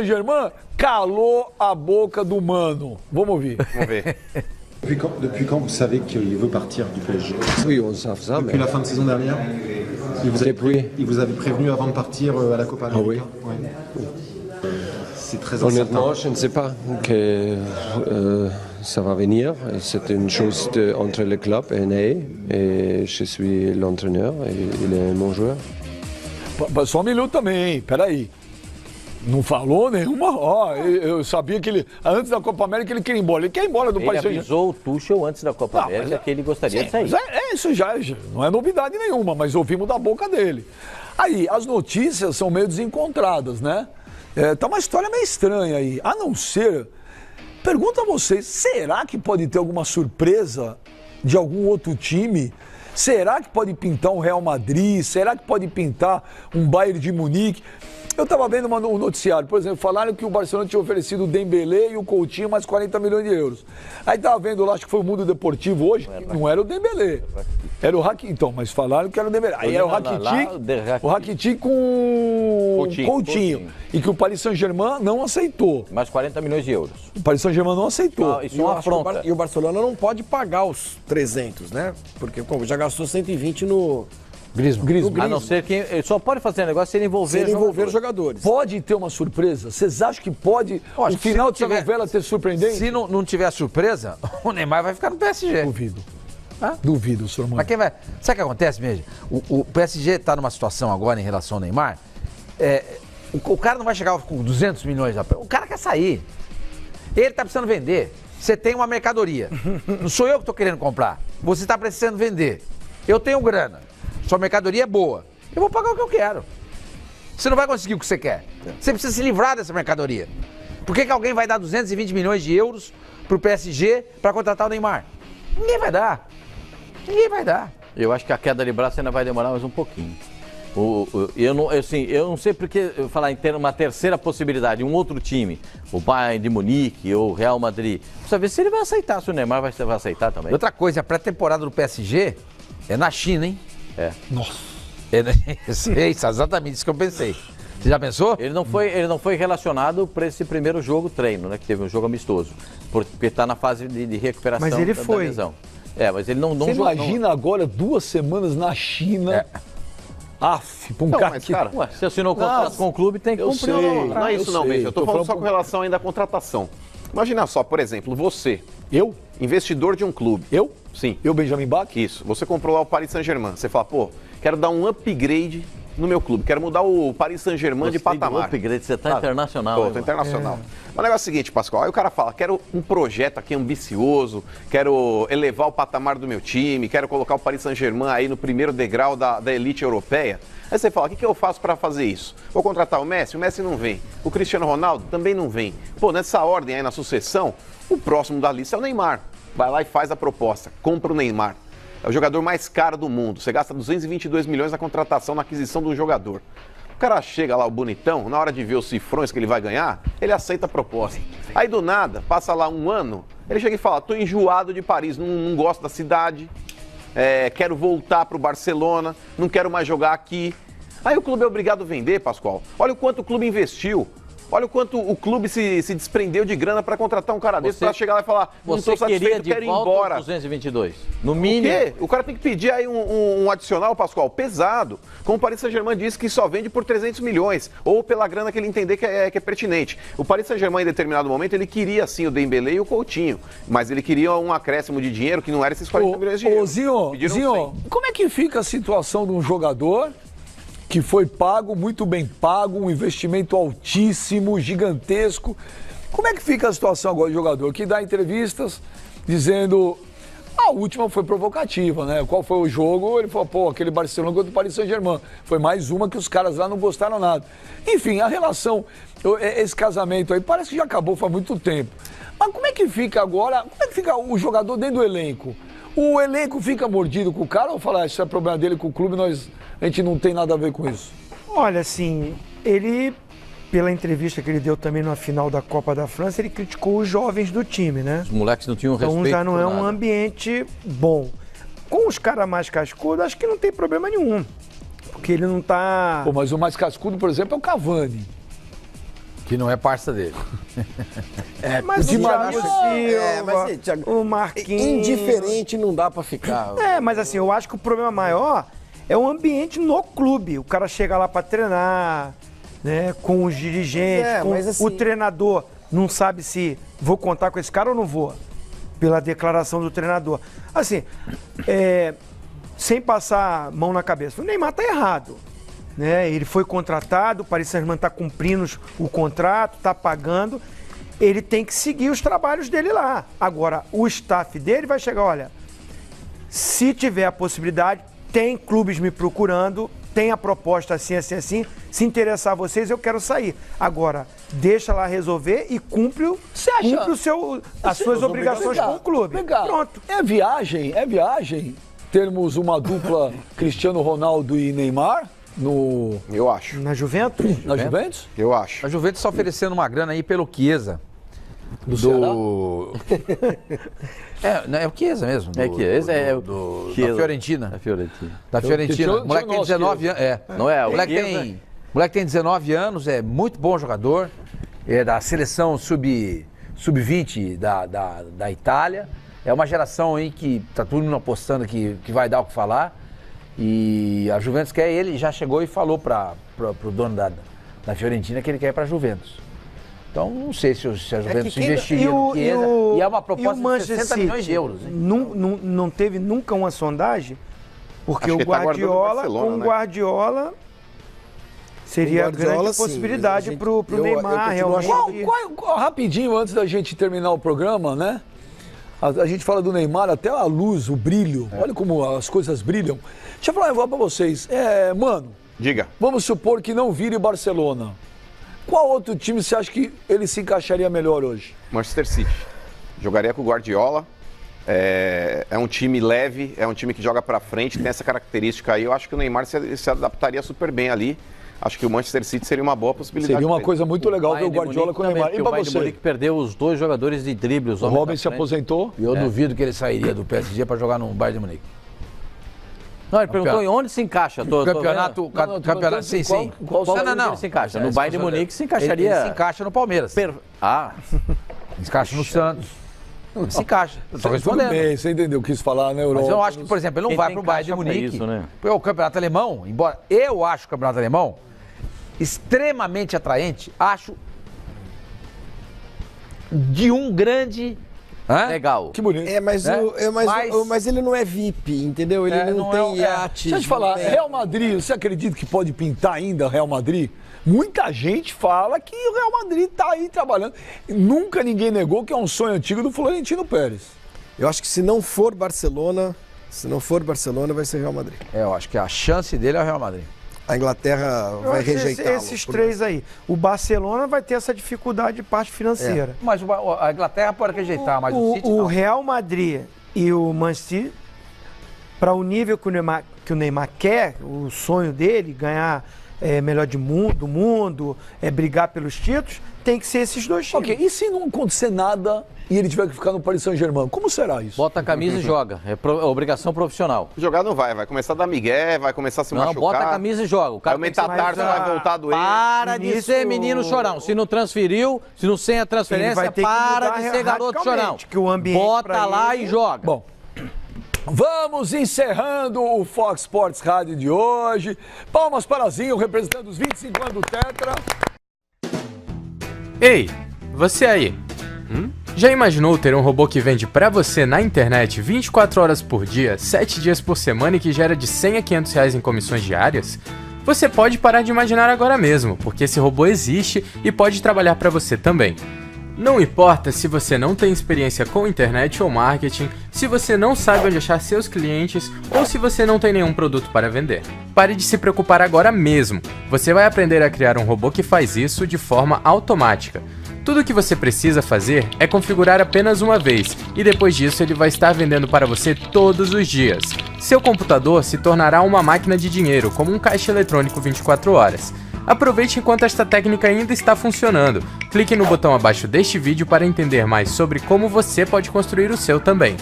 Saint-Germain calou a boca do Mano. Vamos ouvir. Vamos ver. Depuis quand vous savez qu'il veut partir du PSG? Oui, on sait ça. Depuis la fin de saison dernière? Il vous avait prévenu avant de partir à la Copa América? oui. Ouais. C'est très Honnêtement, incertain. je ne sais pas que ça va venir. C'est une chose entre le club et Ney. Et je suis l'entraîneur et il est mon joueur. Só um minuto também, hein? Peraí. Não falou nenhuma. Ó, eu sabia que ele, antes da Copa América, ele queria ir embora. Ele quer ir embora do Ele Paris Saint-Germain. avisou o Tuchel antes da Copa América que ele gostaria de sair. Mas isso já não é novidade nenhuma, mas ouvimos da boca dele. Aí, as notícias são meio desencontradas, né? Tá uma história meio estranha aí. A não ser... Pergunto a vocês, será que pode ter alguma surpresa de algum outro time? Será que pode pintar um Real Madrid? Será que pode pintar um Bayern de Munique? Eu estava vendo um noticiário, por exemplo, falaram que o Barcelona tinha oferecido o Dembélé e o Coutinho mais 40 milhões de euros. Aí estava vendo lá, acho que foi o Mundo Deportivo hoje, que não era o Dembélé. Era o Rakitic, então, mas falaram que era o Dembélé. Aí era o Rakitic com o Coutinho. E que o Paris Saint-Germain não aceitou. Mais 40 milhões de euros. O Paris Saint-Germain não aceitou. Isso é uma afronta. E o Barcelona não pode pagar os 300, né? Porque como já gastou 120 no Griezmann. A não ser que ele só pode fazer negócio se ele envolver jogadores. Pode ter uma surpresa? Vocês acham que pode, no final dessa novela, ter surpreendente? Se não tiver surpresa, o Neymar vai ficar no PSG. Duvido. Hã? Duvido, senhor Mano. Mas quem vai... Sabe o que acontece mesmo? O PSG está numa situação agora em relação ao Neymar. O cara não vai chegar com 200 milhões. O cara quer sair. Ele está precisando vender. Você tem uma mercadoria. Não sou eu que estou querendo comprar. Você está precisando vender. Eu tenho grana. Sua mercadoria é boa. Eu vou pagar o que eu quero. Você não vai conseguir o que você quer. Você precisa se livrar dessa mercadoria. Por que alguém vai dar 220 milhões de euros para o PSG para contratar o Neymar? Ninguém vai dar. Ninguém vai dar. Eu acho que a queda de braço ainda vai demorar mais um pouquinho. Eu não sei porque falar em ter uma terceira possibilidade, um outro time, o Bayern de Munique ou o Real Madrid. Precisa ver se ele vai aceitar, se o Neymar vai aceitar também. Outra coisa, a pré-temporada do PSG é na China, hein? Nossa. É exatamente isso que eu pensei. Você já pensou? Ele não foi relacionado para esse primeiro jogo treino, né? Que teve um jogo amistoso. Porque está na fase de recuperação mas ele da lesão. Mas ele não Você jogou. imagina agora 2 semanas na China. Pra um cara que... cara, Se assinou o contrato com o clube, tem que cumprir. Não é isso não, Benja. Eu tô falando só com relação ainda à contratação. Imagina só, por exemplo, você, Eu? investidor de um clube. Eu? Sim. Eu, Benjamin Bach? Isso. Você comprou lá o Paris Saint-Germain. Você fala, pô, quero dar um upgrade no meu clube. Quero mudar o Paris Saint-Germain de patamar. Upgrade, você tá internacional. Tô internacional. Mas o negócio é o seguinte, Pascoal. Aí o cara fala, quero um projeto aqui ambicioso, quero elevar o patamar do meu time, quero colocar o Paris Saint-Germain aí no primeiro degrau da elite europeia. Aí você fala, o que eu faço para fazer isso? Vou contratar o Messi não vem. O Cristiano Ronaldo também não vem. Pô, nessa ordem aí, na sucessão, o próximo da lista é o Neymar. Vai lá e faz a proposta, compra o Neymar. É o jogador mais caro do mundo. Você gasta 222 milhões na contratação, na aquisição de um jogador. O cara chega lá, o bonitão, na hora de ver os cifrões que ele vai ganhar, ele aceita a proposta. Aí do nada, passa lá um ano, ele chega e fala, tô enjoado de Paris, não gosto da cidade, quero voltar pro Barcelona, não quero mais jogar aqui. Aí o clube é obrigado a vender, Pascoal. Olha o quanto o clube investiu. Olha o quanto o clube se desprendeu de grana para contratar um cara desse, para chegar lá e falar, não estou satisfeito, quero ir embora. 222, no mínimo. O quê? O cara tem que pedir aí um adicional, Pascoal, pesado. Como o Paris Saint-Germain disse que só vende por 300 milhões, ou pela grana que ele entender que é pertinente. O Paris Saint-Germain, em determinado momento, ele queria sim o Dembélé e o Coutinho, mas ele queria um acréscimo de dinheiro que não era esses 40 milhões de euros. Zinho, como é que fica a situação de um jogador que foi pago, muito bem pago, um investimento altíssimo, gigantesco? Como é que fica a situação agora do jogador que dá entrevistas dizendo... A última foi provocativa, né? Qual foi o jogo? Ele falou, pô, aquele Barcelona contra o Paris Saint-Germain. Foi mais uma que os caras lá não gostaram nada. Enfim, a relação, esse casamento aí, parece que já acabou faz muito tempo. Mas como é que fica agora, como é que fica o jogador dentro do elenco? O elenco fica mordido com o cara ou fala, isso é problema dele com o clube, a gente não tem nada a ver com isso? Olha, assim, ele, pela entrevista que ele deu também na final da Copa da França, ele criticou os jovens do time, né? Os moleques não tinham respeito. Então já não é um nada. ambiente bom. Com os caras mais cascudos, acho que não tem problema nenhum. Porque ele não tá... Pô, mas o mais cascudo, por exemplo, é o Cavani. Que não é parça dele. Mas Di o Maria- Thiago Silva, mas, Thiago, o Marquinhos... indiferente não dá pra ficar. Mas assim, eu acho que o problema maior é o ambiente no clube. O cara chega lá pra treinar, né, com os dirigentes, com mas assim- o treinador. Não sabe se vou contar com esse cara ou não vou. Pela declaração do treinador. Assim, sem passar mão na cabeça. O Neymar tá errado. Né? Ele foi contratado, o Paris Saint-Germain está cumprindo o contrato, está pagando. Ele tem que seguir os trabalhos dele lá. Agora, o staff dele vai chegar, olha, se tiver a possibilidade, tem clubes me procurando, tem a proposta assim, assim, assim, se interessar a vocês, eu quero sair. Agora, deixa lá resolver e cumpre as suas obrigações com o clube. Vem cá, Pronto. É viagem termos uma dupla Cristiano Ronaldo e Neymar Eu acho. Na Juventus? na Juventus? Eu acho. A Juventus está oferecendo uma grana aí pelo Chiesa. Do É o Chiesa mesmo. É Chiesa, é o da Chiesa. Fiorentina. Da Fiorentina. Da Fiorentina. tinha O moleque tem nosso 19 anos. Não é? O moleque Chiesa- tem, moleque tem 19 anos, é muito bom jogador. É da seleção sub-20 da Itália. É uma geração aí que tá todo mundo apostando que vai dar o que falar. E a Juventus quer ele, já chegou e falou pro dono da Fiorentina que ele quer ir pra Juventus. Então, não sei se a Juventus investiria no Chiesa. E é uma proposta de 60 milhões de euros. Hein? Não teve nunca uma sondagem, porque Acho o que ele tá guardando o Guardiola, Barcelona, com o né? Guardiola, seria Com o Guardiola, grande sim, possibilidade mas a gente- pro eu Neymar, continuo realmente. Rapidinho, antes da gente terminar o programa, né? A gente fala do Neymar, até a luz, o brilho. Olha como as coisas brilham. Deixa eu falar um negócio pra vocês. Mano, Diga. vamos supor que não vire Barcelona. Qual outro time você acha que ele se encaixaria melhor hoje? Manchester City. Jogaria com o Guardiola. É um time leve, é um time que joga pra frente, tem essa característica aí. Eu acho que o Neymar se adaptaria super bem ali. Acho que o Manchester City seria uma boa possibilidade. Seria uma pra ele. coisa muito legal ver o Bayern de Guardiola Munique com o Neymar. também, E porque o pra Bayern de você? Munique perdeu os dois jogadores de drible. Os O homens Robin da se frente. aposentou. E eu duvido que ele sairia do PSG para jogar no Bayern de Munique. Não, ele perguntou em onde se encaixa. Campeonato, campeonato, sim, sim. qual Não. Ele se encaixa. No Bayern de Munique se encaixaria... Ele se encaixa no Palmeiras. Ah, Se encaixa no Santos. Ele se encaixa. Estou Tudo respondendo. bem, você entendeu, quis falar na Europa. Mas eu acho que, por exemplo, ele não Quem vai tem para o Bayern de caixa pra Munique. isso, né? Porque o campeonato alemão, embora eu acho o campeonato alemão extremamente atraente, acho de um grande... legal. Que bonito. Mas ele não é VIP, entendeu? Ele não tem iate. Deixa eu te falar, Real Madrid, você acredita que pode pintar ainda Real Madrid? Muita gente fala que o Real Madrid tá aí trabalhando. Nunca ninguém negou que é um sonho antigo do Florentino Pérez. Eu acho que se não for Barcelona, vai ser Real Madrid. Eu acho que a chance dele é o Real Madrid. A Inglaterra Eu vai acho que rejeitá-lo. esses três aí. O Barcelona vai ter essa dificuldade de parte financeira. Mas a Inglaterra pode rejeitar, mas o City O não. Real Madrid e o Manchester City, para o nível que o Neymar quer, o sonho dele, ganhar melhor do mundo, brigar pelos títulos, tem que ser esses dois times. Ok, e se não acontecer nada e ele tiver que ficar no Paris Saint-Germain, como será isso? Bota a camisa e joga. É obrigação profissional. Jogar não vai começar a dar migué, vai começar a se Não, machucar. bota a camisa e joga. O cara Aí o tem que ser metatarso mais- vai voltar a doer. Para de Início- ser menino chorão. Se não transferiu, se não sem a Ele transferência, vai ter que para mudar de ser garoto radicalmente, chorão. que o ambiente Bota pra lá ele- e joga. Bom, vamos encerrando o Fox Sports Rádio de hoje. Palmas para Zinho, representando os 25 anos do Tetra. Ei, você aí. Já imaginou ter um robô que vende pra você na internet 24 horas por dia, 7 dias por semana e que gera de 100 a 500 reais em comissões diárias? Você pode parar de imaginar agora mesmo, porque esse robô existe e pode trabalhar pra você também. Não importa se você não tem experiência com internet ou marketing, se você não sabe onde achar seus clientes ou se você não tem nenhum produto para vender. Pare de se preocupar agora mesmo. Você vai aprender a criar um robô que faz isso de forma automática. Tudo o que você precisa fazer é configurar apenas uma vez e depois disso ele vai estar vendendo para você todos os dias. Seu computador se tornará uma máquina de dinheiro, como um caixa eletrônico 24 horas. Aproveite enquanto esta técnica ainda está funcionando. Clique no botão abaixo deste vídeo para entender mais sobre como você pode construir o seu também.